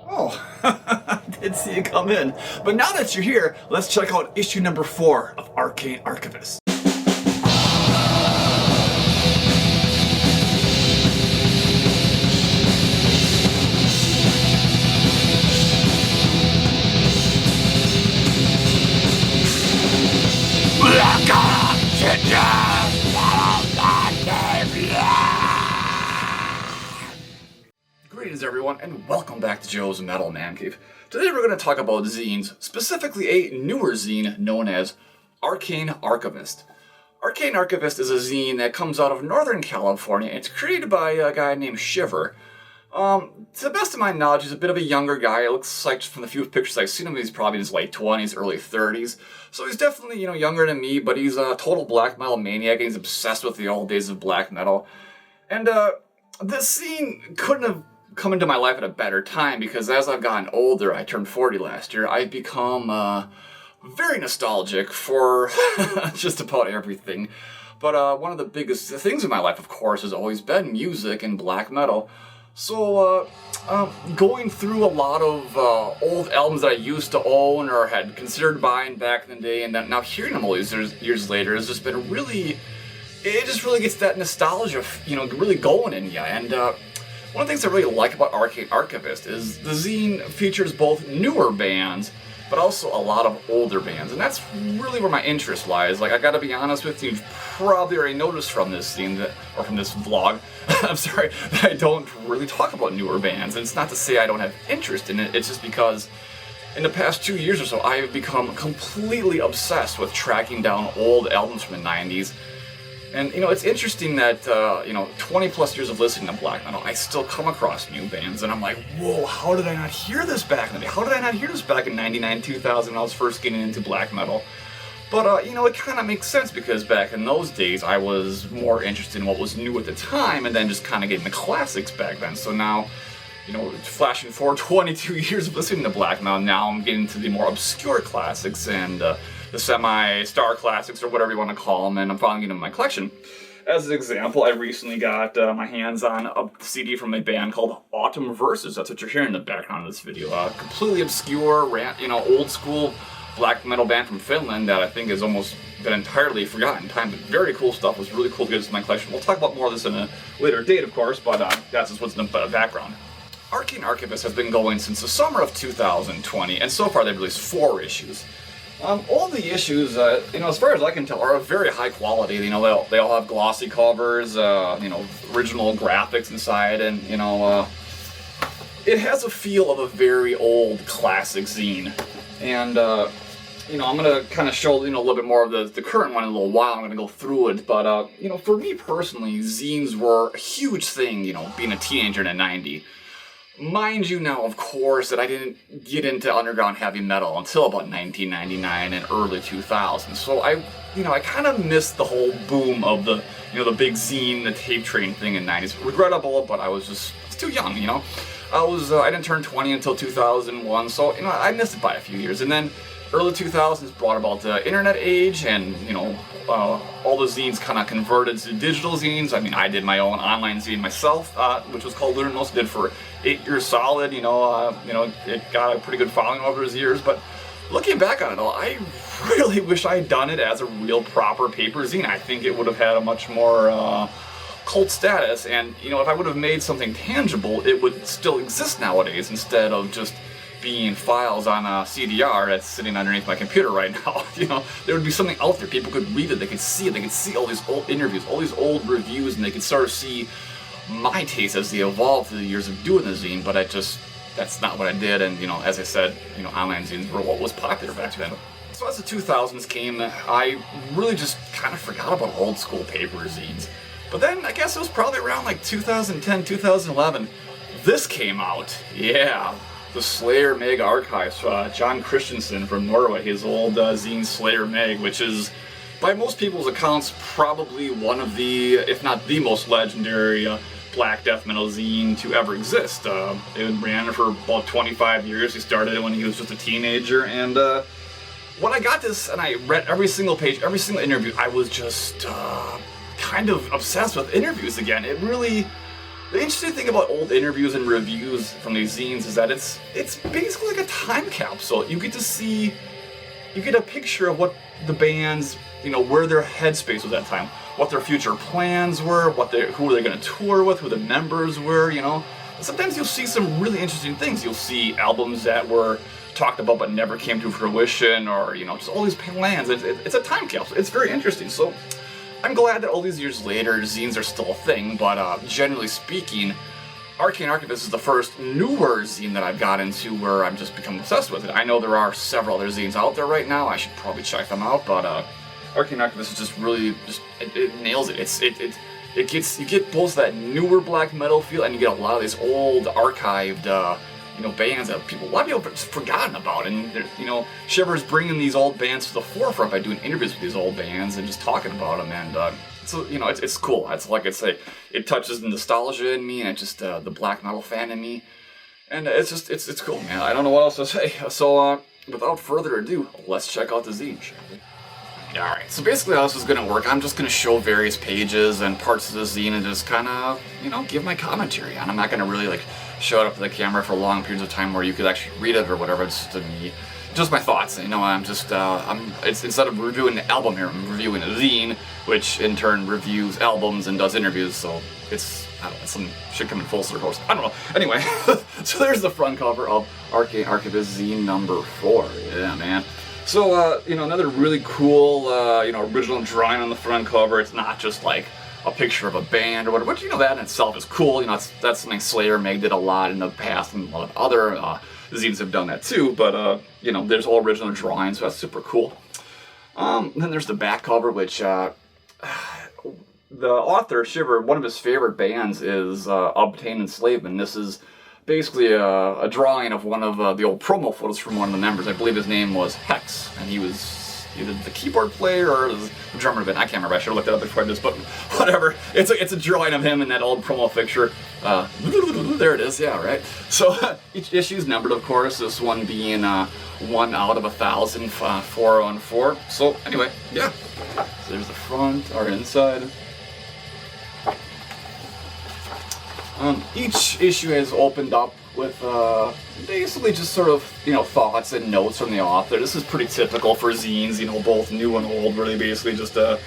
Oh, I did see you come in. But now that you're here, let's check out issue number 4 of Arcane Archivist. Greetings everyone, and welcome back to Joe's Metal Mancave. Today we're going to talk about zines, specifically a newer zine known as Arcane Archivist. Arcane Archivist is a zine that comes out of Northern California. It's created by a guy named Shiiver. To the best of my knowledge, he's a bit of a younger guy. It looks like from the few pictures I've seen him, he's probably in his late 20s, early 30s. So he's definitely, younger than me, but he's a total black metal maniac, and he's obsessed with the old days of black metal. And this scene couldn't have come into my life at a better time, because as I've gotten older, I turned 40 last year, I've become very nostalgic for just about everything. But one of the biggest things in my life, of course, has always been music and black metal. So, going through a lot of old albums that I used to own or had considered buying back in the day, and then now hearing them all these years later has just been really, it just really gets that nostalgia, really going in you. And one of the things I really like about Arcane Archivist is the zine features both newer bands, but also a lot of older bands, and that's really where my interest lies. Like, I gotta be honest with you, you've probably already noticed from this scene, or from this vlog, I'm sorry, that I don't really talk about newer bands, and it's not to say I don't have interest in it, it's just because in the past 2 years or so, I have become completely obsessed with tracking down old albums from the 90s. And, it's interesting that, 20 plus years of listening to black metal, I still come across new bands, and I'm like, whoa, how did I not hear this back in the day? How did I not hear this back in 99, 2000 when I was first getting into black metal? But, it kind of makes sense, because back in those days, I was more interested in what was new at the time, and then just kind of getting the classics back then. So now, flashing forward 22 years of listening to black metal, now I'm getting to the more obscure classics, and, the semi-star classics, or whatever you want to call them, and I'm finally getting them in my collection. As an example, I recently got my hands on a CD from a band called Autumn Verses. That's what you're hearing in the background of this video. Completely obscure, old school black metal band from Finland that I think has almost been entirely forgotten in time, but very cool stuff. It was really cool to get this in my collection. We'll talk about more of this in a later date, of course, but that's just what's in the background. Arcane Archivist has been going since the summer of 2020, and so far they've released 4 issues. All the issues, as far as I can tell, are of very high quality. They all have glossy covers, original graphics inside, and, it has a feel of a very old classic zine. And, I'm going to kind of show, a little bit more of the current one in a little while. I'm going to go through it, but, for me personally, zines were a huge thing, being a teenager in the 90s. Mind you now, of course, that I didn't get into underground heavy metal until about 1999 and early 2000s. So I kind of missed the whole boom of the big zine, the tape train thing in the 90s. Regrettable, but I was too young, I didn't turn 20 until 2001, so, I missed it by a few years. And then early 2000s brought about the internet age, and, all the zines kind of converted to digital zines. I mean, I did my own online zine myself, which was called Lunanos, did for 8 years solid, it got a pretty good following over those years, but looking back on it all, I really wish I had done it as a real proper paper zine. I think it would have had a much more cult status, and, if I would have made something tangible, it would still exist nowadays, instead of just being files on a CDR that's sitting underneath my computer right now. There would be something out there. People could read it, they could see it, they could see all these old interviews, all these old reviews, and they could sort of see my taste as they evolved through the years of doing the zine, but that's not what I did, and, as I said, online zines were what was popular back then. So as the 2000s came, I really just kind of forgot about old school paper zines. But then, I guess it was probably around like 2010, 2011, this came out. Yeah. The Slayer Meg Archives, John Christensen from Norway, his old zine Slayer Meg, which is, by most people's accounts, probably one of the, if not the most legendary black death metal zine to ever exist. It ran for about 25 years. He started it when he was just a teenager, and when I got this and I read every single page, every single interview, I was just kind of obsessed with interviews again. It really The interesting thing about old interviews and reviews from these zines is that it's basically like a time capsule. You get to see, you get a picture of what the bands, where their headspace was at that time, what their future plans were, who they're going to tour with, who the members were, Sometimes you'll see some really interesting things. You'll see albums that were talked about but never came to fruition, or, just all these plans. It's a time capsule. It's very interesting. So I'm glad that all these years later, zines are still a thing, but generally speaking, Arcane Archivist is the first newer zine that I've got into where I've just become obsessed with it. I know there are several other zines out there right now. I should probably check them out, but Arcane Archivist is just really, it nails it. You get both that newer black metal feel, and you get a lot of these old archived, bands that a lot of people have just forgotten about. And Shiiver's bringing these old bands to the forefront by doing interviews with these old bands and just talking about them. And so it's cool. It's like I say, it touches the nostalgia in me, and it's just the black metal fan in me, and it's cool, man. I don't know what else to say. So without further ado, let's check out the zine, shall we? Alright, so basically how this is going to work, I'm just going to show various pages and parts of the zine and just kind of, give my commentary on it. I'm not going to really, show it up to the camera for long periods of time where you could actually read it or whatever. It's just my thoughts. It's instead of reviewing an album here, I'm reviewing a zine, which in turn reviews albums and does interviews, so some shit coming full circle. I don't know. Anyway, so there's the front cover of Arcane Archivist zine number 4. Yeah, man. So, another really cool, original drawing on the front cover. It's not just like a picture of a band or whatever, which, that in itself is cool. That's something Slayer Meg did a lot in the past, and a lot of other zines have done that too, but, there's all original drawings, so that's super cool. Then there's the back cover, which, the author, Shiiver, one of his favorite bands is Obtain Enslavement. This is basically a drawing of one of the old promo photos from one of the members. I believe his name was Hex, and he was either the keyboard player or the drummer of it. I can't remember. I should have looked that up before I did this, but whatever. It's a drawing of him in that old promo picture. There it is. Yeah, right. So each issue is numbered, of course. This one being 1 out of 1,000, 414. So anyway, yeah. So there's the front or inside. Each issue is opened up with basically just sort of, thoughts and notes from the author. This is pretty typical for zines, both new and old, where they basically just, talk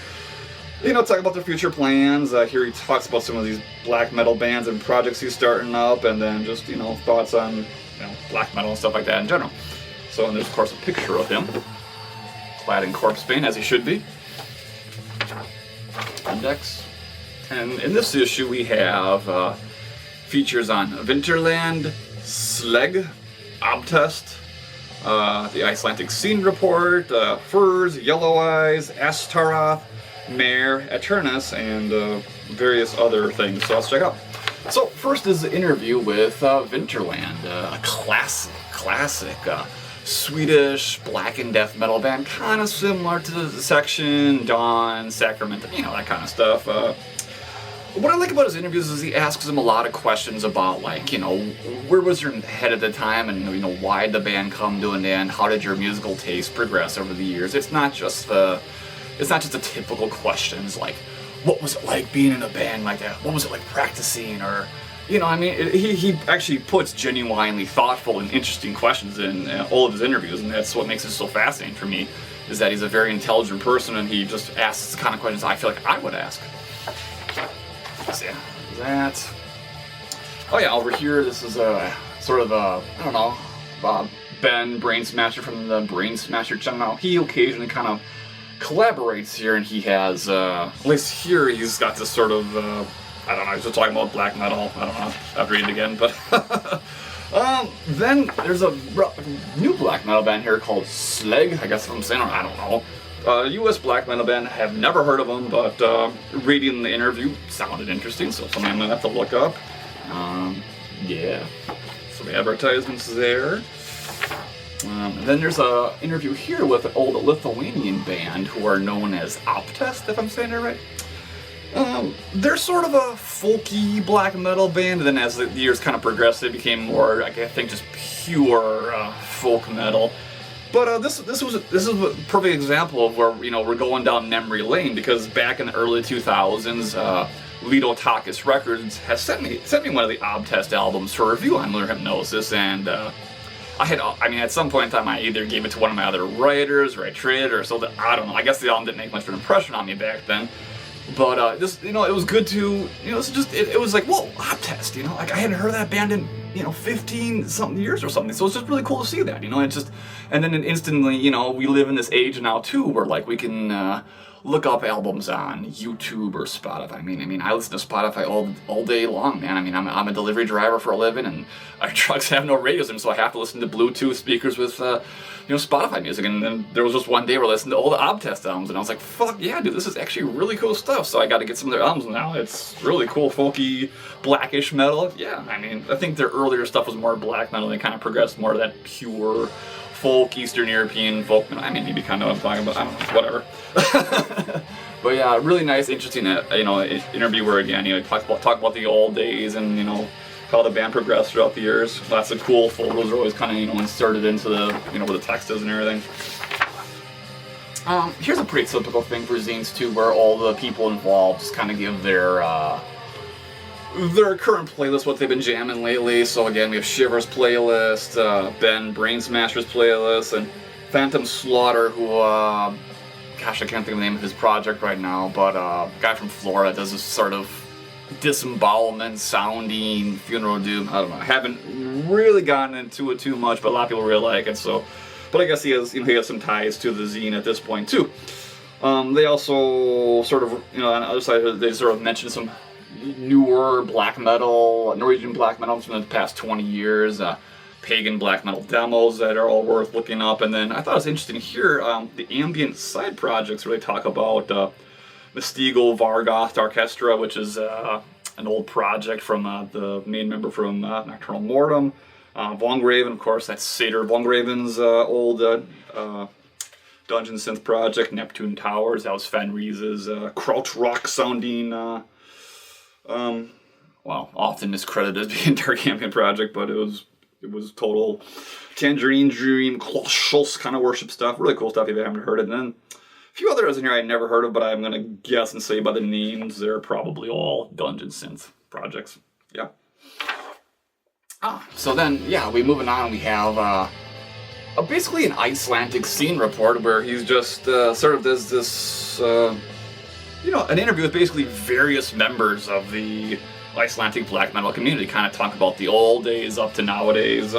about their future plans. Here he talks about some of these black metal bands and projects he's starting up, and then just, thoughts on, black metal and stuff like that in general. So, and there's, of course, a picture of him, clad in corpse paint, as he should be. Index. And in this issue, we have features on Winterland, Slag, Obtest, the Icelandic Scene Report, Furs, Yellow Eyes, Astaroth, Mare, Eternus, and various other things. So let's check out. So first is the interview with Winterland, a classic Swedish black and death metal band, kind of similar to the Section, Dawn, Sacrament, that kind of stuff. What I like about his interviews is he asks them a lot of questions about, where was your head at the time, and, why did the band come to an end? How did your musical taste progress over the years? It's not just the typical questions like, what was it like being in a band like that? What was it like practicing? Or, he actually puts genuinely thoughtful and interesting questions in all of his interviews, and that's what makes it so fascinating for me, is that he's a very intelligent person, and he just asks the kind of questions I feel like I would ask. So yeah, that. Oh yeah, over here, this is a sort of a, Ben Brain Smasher from the Brain Smasher channel. He occasionally kind of collaborates here, and he has, at least here, he's got this sort of, he's just talking about black metal. I don't know, I'll read it again, but. Then there's a new black metal band here called Slag, I guess what I'm saying, I don't know. U.S. black metal band, have never heard of them, but reading the interview sounded interesting, so something I'm going to have to look up. Yeah, so the advertisements there. And then there's an interview here with an old Lithuanian band who are known as Obtest, if I'm saying that right. They're sort of a folky black metal band, and then as the years kind of progressed, they became more, I think, just pure folk metal. But this is a perfect example of where we're going down memory lane, because back in the early 2000s, Lido Takis Records has sent me one of the Obtest albums for review on Lunar Hypnosis, and at some point in time, I either gave it to one of my other writers, or I traded, or sold it. I don't know. I guess the album didn't make much of an impression on me back then. But it was good to, it was like, whoa, Obtest, like I hadn't heard that band in, 15 something years or something. So it's just really cool to see that, and then instantly, we live in this age now too, where like we can look up albums on YouTube or Spotify. I mean, I listen to Spotify all day long, man. I'm a delivery driver for a living, and our trucks have no radios in them, so I have to listen to Bluetooth speakers with, Spotify music. And then there was just one day where I listened to all the Obtest albums, and I was like, fuck yeah, dude, this is actually really cool stuff. So I got to get some of their albums now. It's really cool, folky, blackish metal. Yeah, I think their earlier stuff was more black metal. They kind of progressed more to that pure folk, Eastern European folk. Maybe kind of what I'm talking about. I don't know, whatever. But yeah, really nice, interesting, interviewer again. Talk about the old days and how the band progressed throughout the years. Lots of cool photos are always kind of inserted into the where the text is and everything. Here's a pretty typical thing for zines too, where all the people involved just kind of give their current playlist, what they've been jamming lately. So again, we have Shiiver's playlist, Ben Brainsmasher's playlist, and Phantom Slaughter, who, gosh, I can't think of the name of his project right now, but a guy from Florida does this sort of disembowelment sounding funeral doom. I don't know. I haven't really gotten into it too much, but a lot of people really like it. So, but I guess he has some ties to the zine at this point too. They also sort of, on the other side, they sort of mentioned some newer black metal, Norwegian black metal from the past 20 years, pagan black metal demos that are all worth looking up. And then I thought it was interesting here, the ambient side projects where they talk about the Stiegel Vargoth Orchestra, which is an old project from the main member from Nocturnal Mortem. Vongraven, of course, that's Satyr Vongraven's old dungeon synth project. Neptune Towers, that was Fenrise's krautrock sounding, often discredited as being dark ambient project, but it was total Tangerine Dream, Klaus Schultz kind of worship stuff. Really cool stuff if you haven't heard it. And then a few others in here I never heard of, but I'm going to guess and say by the names, they're probably all dungeon synth projects. Yeah. So then, we moving on. We have basically an Icelandic scene report where he's just sort of does this, an interview with basically various members of the Icelandic black metal community, kind of talk about the old days up to nowadays.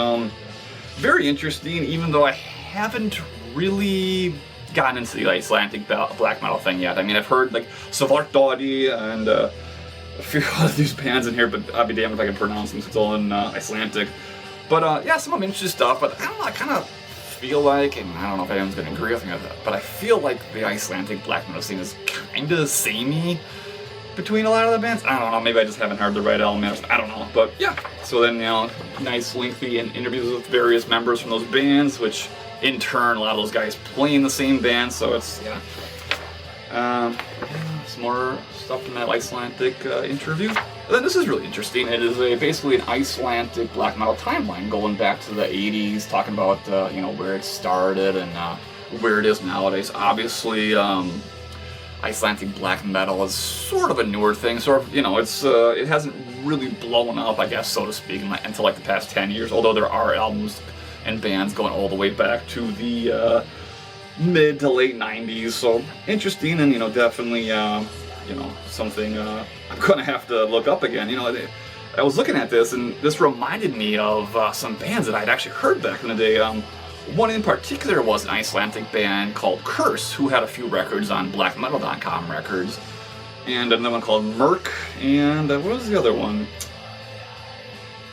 Very interesting, even though I haven't really gotten into the Icelandic black metal thing yet. I've heard like Svartdodi and a few of these bands in here, but I'll be damned if I can pronounce them since it's all in Icelandic. But some of interesting stuff, but I don't know, I kind of feel like, and I don't know if anyone's going to agree with me with that, but I feel like the Icelandic black metal scene is kind of samey between a lot of the bands. I don't know, maybe I just haven't heard the right elements, I don't know, but yeah. So then, nice lengthy interviews with various members from those bands, which in turn, a lot of those guys play in the same band, so it's, some more stuff from that Icelandic interview. And then this is really interesting. It is basically an Icelandic black metal timeline going back to the 80s, talking about, where it started and where it is nowadays. Obviously, Icelandic black metal is sort of a newer thing, it hasn't really blown up, I guess, so to speak, until like the past 10 years, although there are albums and bands going all the way back to the mid to late 90s, so interesting, and definitely something I'm gonna have to look up again. I was looking at this, and this reminded me of some bands that I'd actually heard back in the day. One in particular was an Icelandic band called Curse, who had a few records on blackmetal.com records, and another one called Merc, and what was the other one?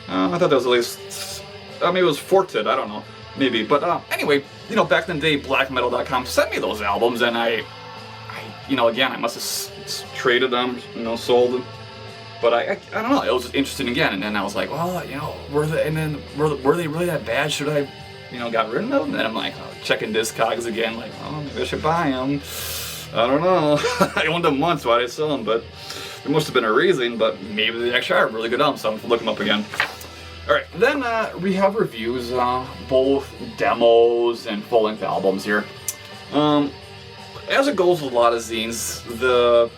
I thought that was at least, maybe it was Forted, I don't know, maybe, but anyway, back in the day, blackmetal.com sent me those albums, and I again, I must have traded them, sold them, but I don't know, it was just interesting again, and then I was like, well, were they really that bad? Should I, got rid of them? And then I'm like, checking Discogs again, like, maybe I should buy them. I don't know. I owned them once, why did I sell them? But there must have been a reason, but maybe they actually are really good albums, so I'm going to look them up again. Alright, then we have reviews, both demos and full-length albums here. As it goes with a lot of zines, the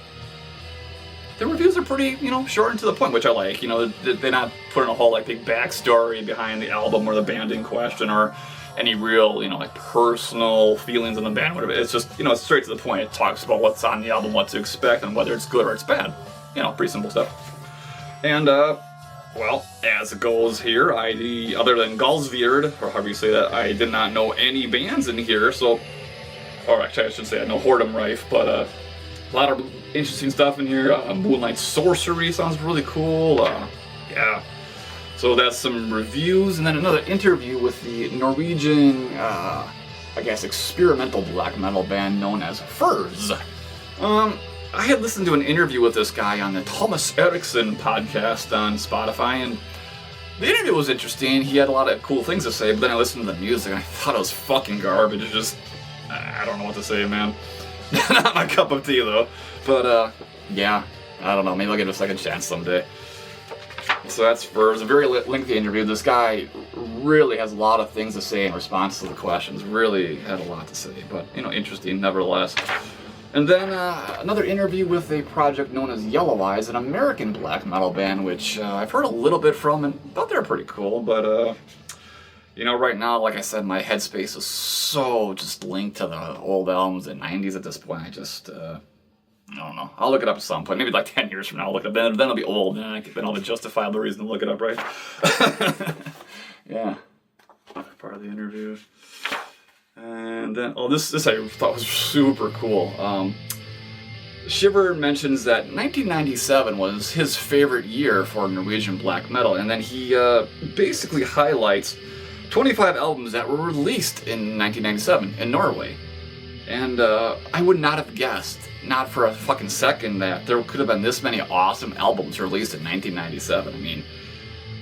the reviews are pretty, short and to the point, which I like. They're not putting a whole, big backstory behind the album or the band in question, or any real, personal feelings in the band, whatever. It's just, it's straight to the point. It talks about what's on the album, what to expect, and whether it's good or it's bad. Pretty simple stuff. And, well, as it goes here, other than Galsveerd, or however you say that, I did not know any bands in here, or actually I should say I know Hordem Rife, but a lot of interesting stuff in here. Moonlight Sorcery sounds really cool. Yeah. So that's some reviews, and then another interview with the Norwegian, experimental black metal band known as Furs. I had listened to an interview with this guy on the Thomas Eriksson podcast on Spotify, and the interview was interesting. He had a lot of cool things to say, but then I listened to the music and I thought it was fucking garbage. I don't know what to say, man. Not my cup of tea, though. But, yeah, I don't know. Maybe I'll give it a second chance someday. So that's Furs. A very lengthy interview. This guy really has a lot of things to say in response to the questions. Really had a lot to say, but, interesting nevertheless. And then another interview with a project known as Yellow Eyes, an American black metal band, which I've heard a little bit from and thought they were pretty cool, but, right now, like I said, my headspace is so just linked to the old albums and 90s at this point. I don't know. I'll look it up at some point. Maybe 10 years from now I'll look it up. Then it'll be old, and then I'll have a justifiable reason to look it up, right? Yeah. Part of the interview. And then, this I thought was super cool. Shiiver mentions that 1997 was his favorite year for Norwegian black metal, and then he basically highlights 25 albums that were released in 1997 in Norway. And I would not have guessed, not for a fucking second, that there could have been this many awesome albums released in 1997. I mean,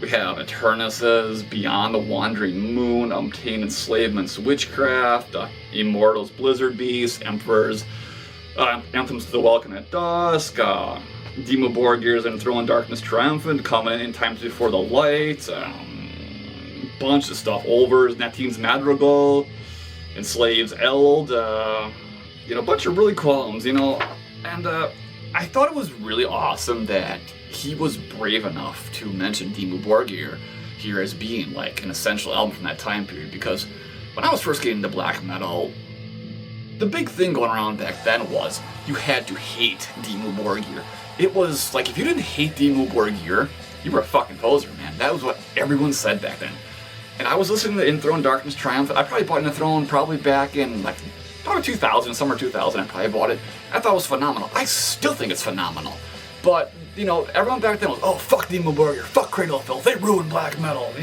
we have Eternus's Beyond the Wandering Moon, Untamed Enslavement's Witchcraft, Immortals Blizzard Beast, Emperor's Anthems to the Welcome at Dusk, Dimmu Borgir's Enthroned Darkness Triumphant, Covenant in Times Before the Light, bunch of stuff, Olver's Natin's Madrigal, Enslaved's Eld, a bunch of really cool albums, and I thought it was really awesome that he was brave enough to mention Dimmu Borgir here as being an essential album from that time period, because when I was first getting into black metal, the big thing going around back then was you had to hate Dimmu Borgir. It was if you didn't hate Dimmu Borgir, you were a fucking poser, man. That was what everyone said back then. And I was listening to Enthroned Darkness Triumphant. I probably bought Enthroned probably back in probably 2000, summer 2000. I probably bought it. I thought it was phenomenal. I still think it's phenomenal. But everyone back then was, oh, fuck Dimmu Borgir, fuck Cradle of Filth, they ruined black metal,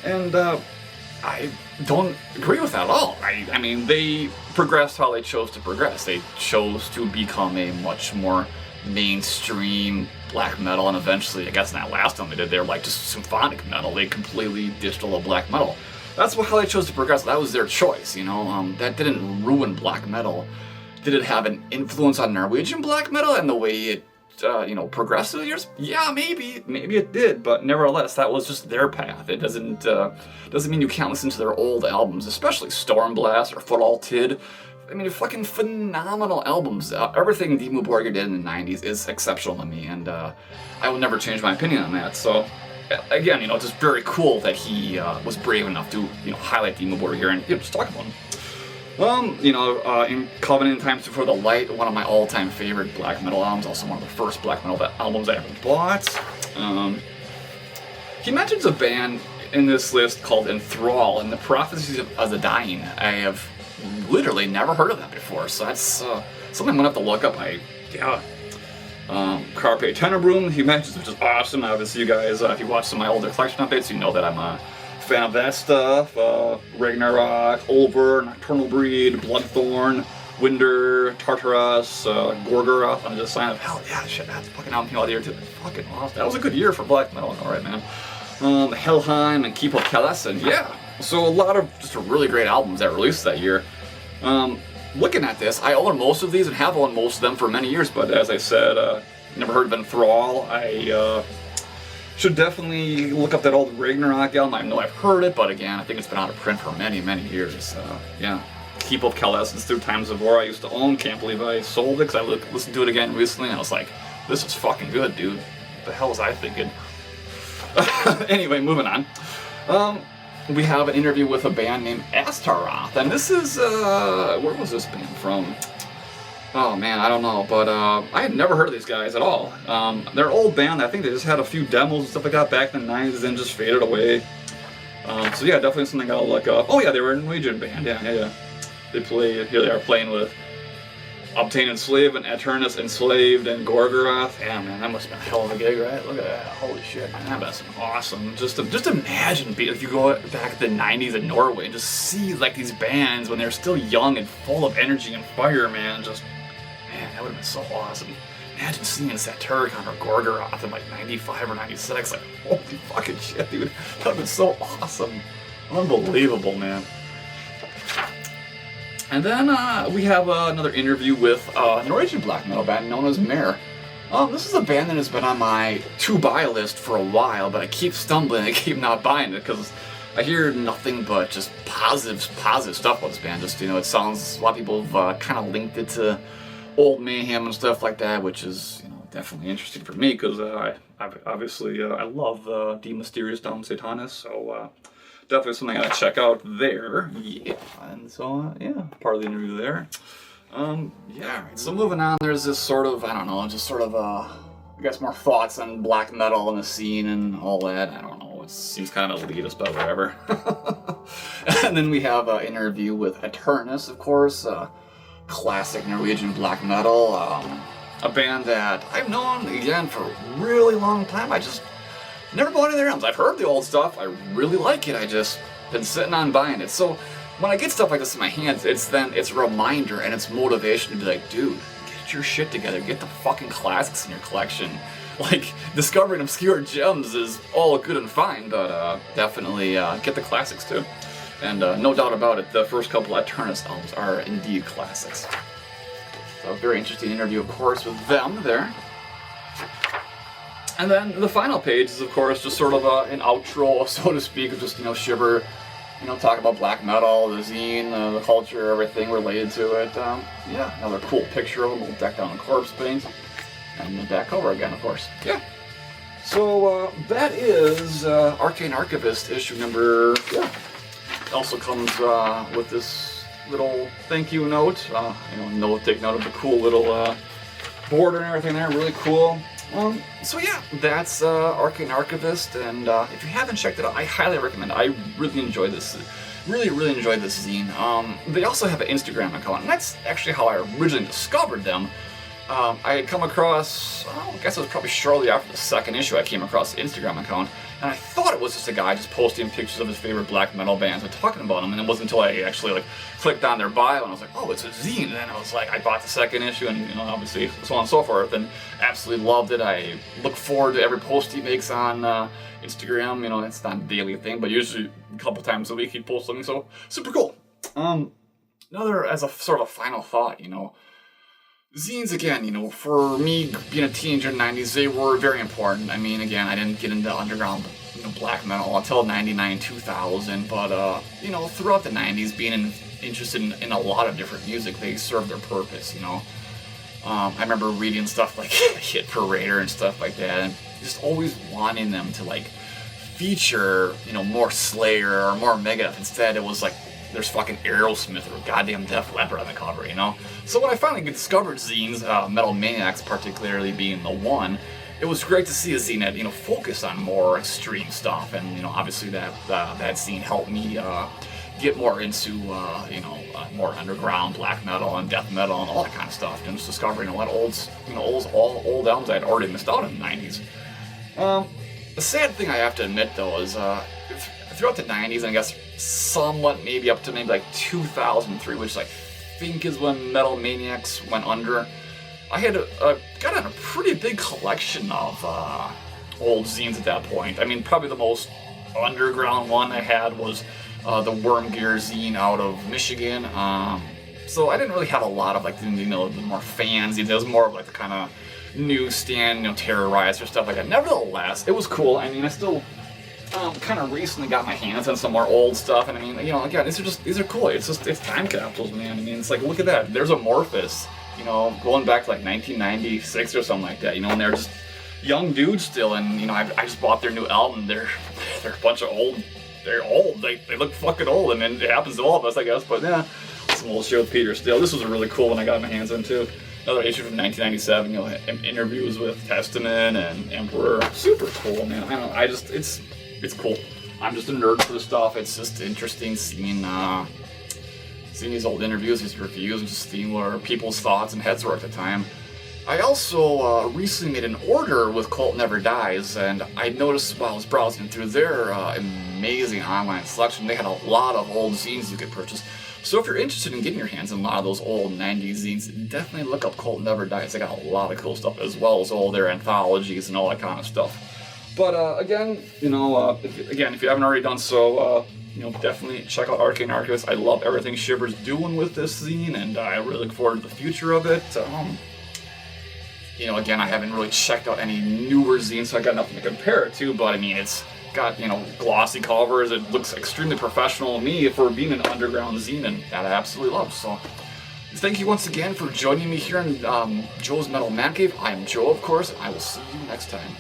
And I don't agree with that at all. I mean, they progressed how they chose to progress. They chose to become a much more mainstream black metal, and eventually, I guess in that last one they did, they were just symphonic metal. They completely ditched all the black metal. That's how they chose to progress. That was their choice, That didn't ruin black metal. Did it have an influence on Norwegian black metal and the way it progressed through the years? Yeah, maybe it did, but nevertheless, that was just their path. It doesn't mean you can't listen to their old albums, especially Stormblast or Foot All Tid. I mean, fucking phenomenal albums. Everything Dimmu Borgir did in the 90s is exceptional to me, and I will never change my opinion on that. So, again, it's just very cool that he was brave enough to, highlight Dimmu Borgir and just talk about him. In Covenant in Times Before the Light, one of my all-time favorite black metal albums, also one of the first black metal albums I ever bought. He mentions a band in this list called Enthrall, and the Prophecies of the Dying. I have literally never heard of that before, so that's something I'm gonna have to look up. Carpe Tenebrum, he mentions, which is awesome. Obviously, you guys, if you watch some of my older collection updates, you know that I'm a fan of that stuff. Ragnarok, Olver, Nocturnal Breed, Bloodthorn, Winder, Tartarus, Gorgoroth, and just sign of hell yeah, shit, that's fucking album came out of the year too. That's fucking awesome. That was a good year for black metal, alright, man. Helheim and Keep of Kelesen, yeah. So a lot of just really great albums that released that year. Looking at this, I own most of these and have owned most of them for many years, but as I said, never heard of Enthrall. I should definitely look up that old Ragnarok album. I know I've heard it, but again, I think it's been out of print for many, many years. Yeah. Keep of Kelesens Through Times of War I used to own. Can't believe I sold it, because I listened to it again recently, and I was like, this is fucking good, dude. What the hell was I thinking? Anyway, moving on. We have an interview with a band named Astaroth, and this is, where was this band from? Oh man, I don't know, but I had never heard of these guys at all. They're an old band. I think they just had a few demos and stuff like that back in the 90s, and just faded away. So yeah, definitely something I'll look up. Oh yeah, they were a Norwegian band. Yeah. They play. Here they are playing with Obtain Enslaved and Eternus Enslaved and Gorgoroth. Yeah, man, that must have been a hell of a gig, right? Look at that. Holy shit, man, that's awesome. Just imagine if you go back to the 90s in Norway and just see like these bands when they're still young and full of energy and fire, man. Man, that would have been so awesome. Imagine seeing Saturgon or Gorgoroth in like 95 or 96. Like, holy fucking shit, dude. That would have been so awesome. Unbelievable, man. And then we have another interview with a Norwegian black metal band known as Mare. This is a band that has been on my to-buy list for a while, but I keep stumbling and I keep not buying it because I hear nothing but just positive stuff about this band. Just, it sounds, a lot of people have kind of linked it to old Mayhem and stuff like that, which is, definitely interesting for me because I love Die Mysterious Dom Satanis, so definitely something I gotta check out there. Yeah, and so part of the interview there. Yeah. So moving on, there's this sort of, I don't know, just sort of I guess more thoughts on black metal and the scene and all that. I don't know. It seems kind of elitist, but whatever. And then we have an interview with Eternus, of course. Classic Norwegian black metal, a band that I've known, again, for a really long time. I just never bought any of their albums. I've heard the old stuff, I really like it, I just been sitting on buying it. So when I get stuff like this in my hands, it's a reminder and it's motivation to be like, dude, get your shit together, get the fucking classics in your collection. Like, discovering obscure gems is all good and fine, but definitely get the classics too. And no doubt about it, the first couple of Eternus albums are indeed classics. So a very interesting interview, of course, with them there. And then the final page is, of course, just sort of an outro, so to speak, of just, Shiiver, talk about black metal, the zine, the culture, everything related to it. Another cool picture of them, all decked out in corpse paint. And the back cover again, of course. Yeah. So that is Arcane Archivist issue number 4. It also comes with this little thank you note. Take note of the cool little border and everything there. Really cool. So yeah, that's Arcane Archivist, and if you haven't checked it out, I highly recommend it. I really enjoyed this. Really enjoyed this zine. They also have an Instagram account, and that's actually how I originally discovered them. I had come across, I guess it was probably shortly after the second issue, I came across the Instagram account, and I thought it was just a guy just posting pictures of his favorite black metal bands and talking about them, and it wasn't until I actually clicked on their bio and I was like, oh, it's a zine, and then I was like, I bought the second issue, and obviously so on and so forth, and absolutely loved it. I look forward to every post he makes on Instagram. It's not a daily thing, but usually a couple times a week he posts something, so super cool. Another, as a sort of a final thought, zines, again, for me, being a teenager in the 90s, they were very important. I mean, again, I didn't get into underground, black metal until 99, 2000, but, throughout the 90s, being interested in a lot of different music, they served their purpose, I remember reading stuff like Hit Parader and stuff like that, and just always wanting them to, feature, more Slayer or more Megadeth. Instead, it was there's fucking Aerosmith or goddamn Def Leppard on the cover, So when I finally discovered zines, Metal Maniacs particularly being the one, it was great to see a zine that, focused on more extreme stuff, and, obviously that zine helped me get more into, more underground black metal and death metal and all that kind of stuff, and just discovering a lot of old albums I had already missed out in the 90s. The sad thing I have to admit, though, is throughout the 90s, and I guess somewhat maybe up to maybe 2003, which I think is when Metal Maniacs went under, I had got a pretty big collection of old zines at that point. I mean, probably the most underground one I had was the Worm Gear zine out of Michigan. So I didn't really have a lot of the more fanzines. It was more of the kind of newsstand, Terrorizer stuff like that. Nevertheless, it was cool. I mean, I still kind of recently got my hands on some more old stuff, and I mean, again, these are cool. It's time capsules, man. I mean, it's look at that. There's Amorphous you know, going back to like 1996 or something like that, you know, and they're just young dudes still, and you know, I just bought their new album. They're a bunch of old. They're old. They look fucking old, and then it happens to all of us, I guess. But yeah, some old shit with Peter Steele. This was a really cool one I got my hands on too. Another issue from 1997. You know, interviews with Testament and Emperor. Super cool, man. I don't know. It's cool. I'm just a nerd for the stuff. It's just interesting seeing these old interviews, these reviews, and just seeing where people's thoughts and heads were at the time. I also recently made an order with Cult Never Dies, and I noticed while I was browsing through their amazing online selection, they had a lot of old zines you could purchase. So if you're interested in getting your hands on a lot of those old 90s zines, definitely look up Cult Never Dies. They got a lot of cool stuff, as well as all their anthologies and all that kind of stuff. But again, you know, if you haven't already done so, you know, definitely check out Arcane Archivist. I love everything Shiiver's doing with this zine, and I really look forward to the future of it. You know, again, I haven't really checked out any newer zines, so I got nothing to compare it to, but I mean, it's got, you know, glossy covers. It looks extremely professional to me for being an underground zine, and that I absolutely love. So thank you once again for joining me here in Joe's Metal Man Cave. I am Joe, of course, and I will see you next time.